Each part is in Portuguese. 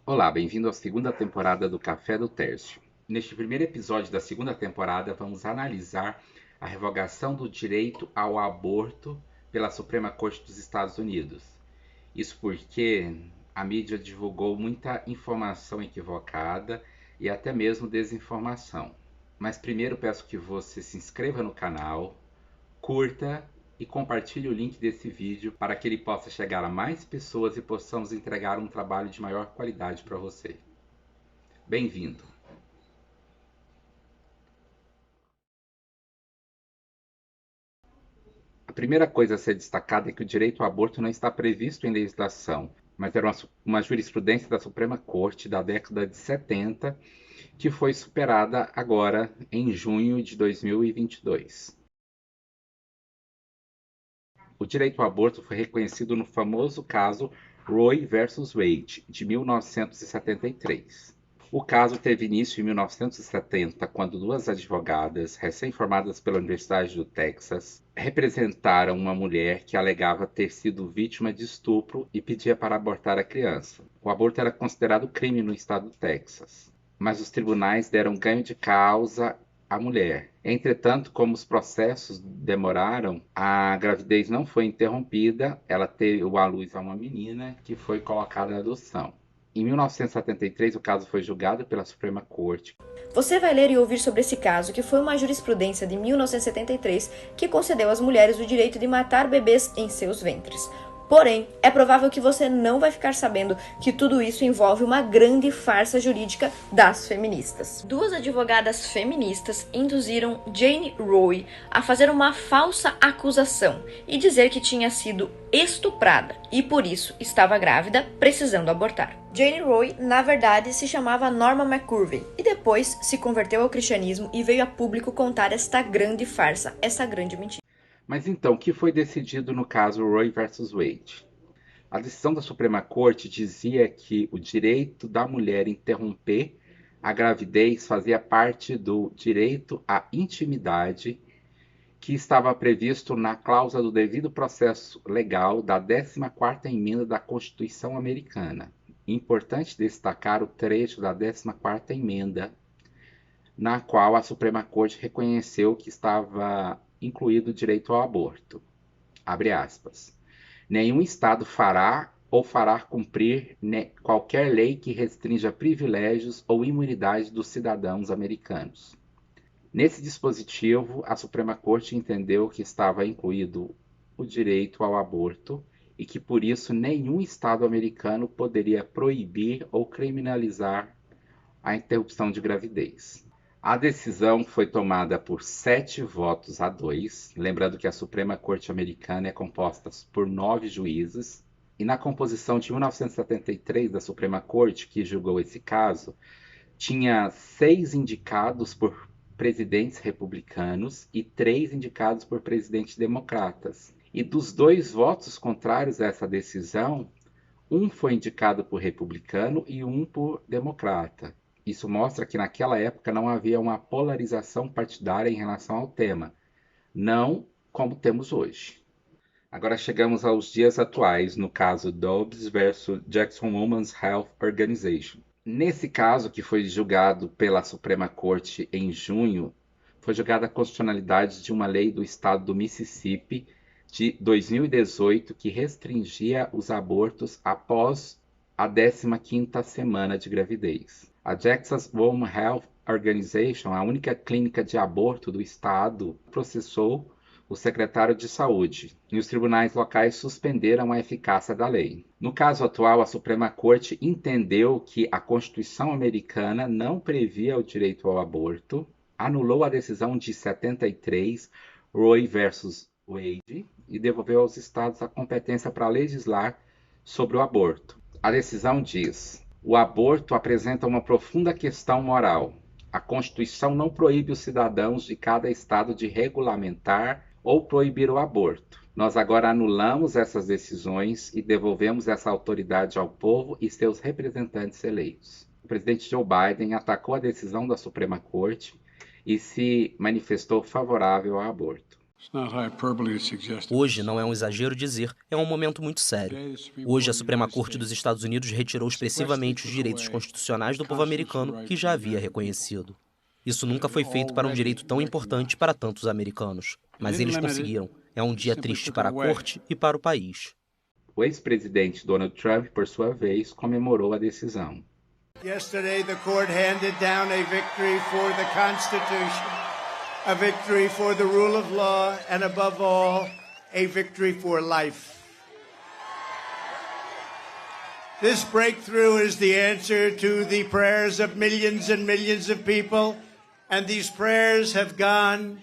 Olá, bem-vindo à segunda temporada do Café do Tércio. Neste primeiro episódio da segunda temporada, vamos analisar a revogação do direito ao aborto pela Suprema Corte dos Estados Unidos. Isso porque a mídia divulgou muita informação equivocada e até mesmo desinformação. Mas primeiro peço que você se inscreva no canal, curta e compartilhe o link desse vídeo para que ele possa chegar a mais pessoas e possamos entregar um trabalho de maior qualidade para você. Bem-vindo! A primeira coisa a ser destacada é que o direito ao aborto não está previsto em legislação, mas era uma jurisprudência da Suprema Corte da década de 70 que foi superada agora em junho de 2022. O direito ao aborto foi reconhecido no famoso caso Roe versus Wade, de 1973. O caso teve início em 1970, quando duas advogadas, recém-formadas pela Universidade do Texas, representaram uma mulher que alegava ter sido vítima de estupro e pedia para abortar a criança. O aborto era considerado crime no estado do Texas, mas os tribunais deram ganho de causa à mulher. Entretanto, como os processos demoraram, a gravidez não foi interrompida, ela deu à luz a uma menina que foi colocada em adoção. Em 1973, o caso foi julgado pela Suprema Corte. Você vai ler e ouvir sobre esse caso, que foi uma jurisprudência de 1973 que concedeu às mulheres o direito de matar bebês em seus ventres. Porém, é provável que você não vai ficar sabendo que tudo isso envolve uma grande farsa jurídica das feministas. Duas advogadas feministas induziram Jane Roe a fazer uma falsa acusação e dizer que tinha sido estuprada e por isso estava grávida, precisando abortar. Jane Roe, na verdade, se chamava Norma McCurvey e depois se converteu ao cristianismo e veio a público contar esta grande farsa, essa grande mentira. Mas então, o que foi decidido no caso Roe versus Wade? A decisão da Suprema Corte dizia que o direito da mulher interromper a gravidez fazia parte do direito à intimidade que estava previsto na cláusula do devido processo legal da 14ª emenda da Constituição Americana. Importante destacar o trecho da 14ª emenda, na qual a Suprema Corte reconheceu que estava incluído o direito ao aborto. Abre aspas. Nenhum Estado fará ou fará cumprir qualquer lei que restrinja privilégios ou imunidade dos cidadãos americanos. Nesse dispositivo, a Suprema Corte entendeu que estava incluído o direito ao aborto e que, por isso, nenhum Estado americano poderia proibir ou criminalizar a interrupção de gravidez. A decisão foi tomada por 7 votos a 2, lembrando que a Suprema Corte Americana é composta por 9 juízes, e na composição de 1973 da Suprema Corte, que julgou esse caso, tinha 6 indicados por presidentes republicanos e 3 indicados por presidentes democratas. E dos 2 votos contrários a essa decisão, um foi indicado por republicano e um por democrata. Isso mostra que naquela época não havia uma polarização partidária em relação ao tema, não como temos hoje. Agora chegamos aos dias atuais, no caso Dobbs versus Jackson Women's Health Organization. Nesse caso, que foi julgado pela Suprema Corte em junho, foi julgada a constitucionalidade de uma lei do estado do Mississippi de 2018 que restringia os abortos após a 15ª semana de gravidez. A Jackson Women's Health Organization, a única clínica de aborto do estado, processou o secretário de Saúde, e os tribunais locais suspenderam a eficácia da lei. No caso atual, a Suprema Corte entendeu que a Constituição americana não previa o direito ao aborto, anulou a decisão de 73, Roe versus Wade, e devolveu aos estados a competência para legislar sobre o aborto. A decisão diz: o aborto apresenta uma profunda questão moral. A Constituição não proíbe os cidadãos de cada estado de regulamentar ou proibir o aborto. Nós agora anulamos essas decisões e devolvemos essa autoridade ao povo e seus representantes eleitos. O presidente Joe Biden atacou a decisão da Suprema Corte e se manifestou favorável ao aborto. Hoje não é um exagero dizer, é um momento muito sério. Hoje a Suprema Corte dos Estados Unidos retirou expressivamente os direitos constitucionais do povo americano que já havia reconhecido. Isso nunca foi feito para um direito tão importante para tantos americanos. Mas eles conseguiram. É um dia triste para a Corte e para o país. O ex-presidente Donald Trump, por sua vez, comemorou a decisão. Yesterday the court handed down a victory for the Constitution, a victory for the rule of law, and above all, a victory for life. This breakthrough is the answer to the prayers of millions and millions of people, and these prayers have gone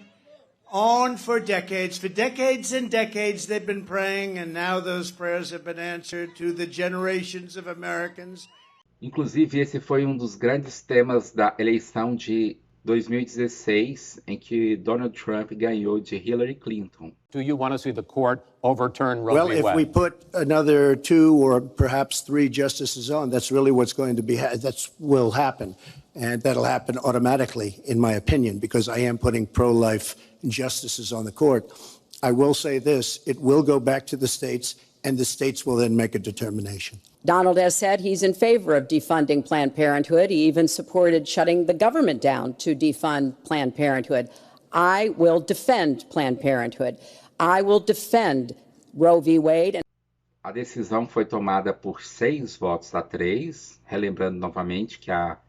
on for decades. For decades and decades they've been praying, and now those prayers have been answered to the generations of Americans. Inclusive, esse foi um dos grandes temas da eleição de 2016, em que Donald Trump ganhou de Hillary Clinton. Do you want to see the court overturn Roe v. Wade? Well, if we put another 2 or perhaps 3 justices on, that's really what's going to be, will happen. And that'll happen automatically, in my opinion, because I am putting pro-life justices on the court. I will say this, it will go back to the states, and the states will then make a determination. Donald has said he's in favor of defunding Planned Parenthood. He even supported shutting the government down to defund Planned Parenthood. I will defend Planned Parenthood. I will defend Roe v. Wade. A decisão foi tomada por 6 votos a 3, relembrando novamente que a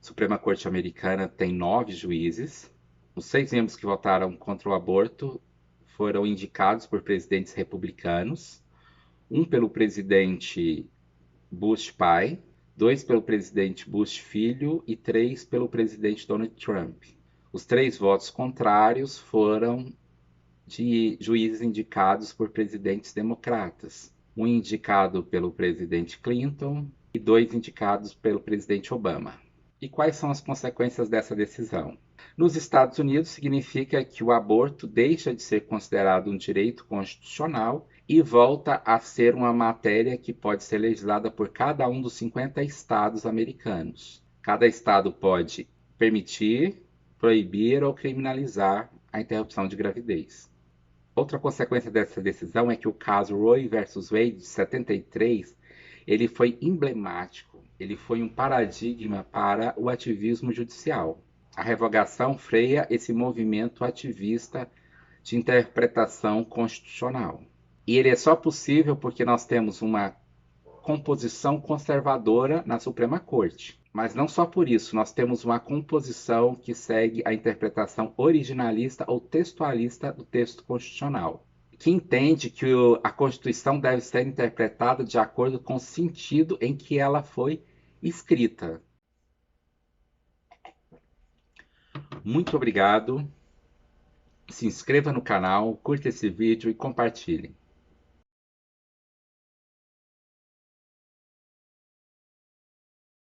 Suprema Corte Americana tem 9 juízes. Os 6 membros que votaram contra o aborto foram indicados por presidentes republicanos. 1 pelo presidente Bush pai, 2 pelo presidente Bush filho e 3 pelo presidente Donald Trump. Os 3 votos contrários foram de juízes indicados por presidentes democratas. 1 indicado pelo presidente Clinton e 2 indicados pelo presidente Obama. E quais são as consequências dessa decisão? Nos Estados Unidos, significa que o aborto deixa de ser considerado um direito constitucional e volta a ser uma matéria que pode ser legislada por cada um dos 50 estados americanos. Cada estado pode permitir, proibir ou criminalizar a interrupção de gravidez. Outra consequência dessa decisão é que o caso Roe versus Wade de 73, ele foi emblemático, ele foi um paradigma para o ativismo judicial. A revogação freia esse movimento ativista de interpretação constitucional. E ele é só possível porque nós temos uma composição conservadora na Suprema Corte. Mas não só por isso, nós temos uma composição que segue a interpretação originalista ou textualista do texto constitucional, que entende que a Constituição deve ser interpretada de acordo com o sentido em que ela foi escrita. Muito obrigado. Se inscreva no canal, curta esse vídeo e compartilhe.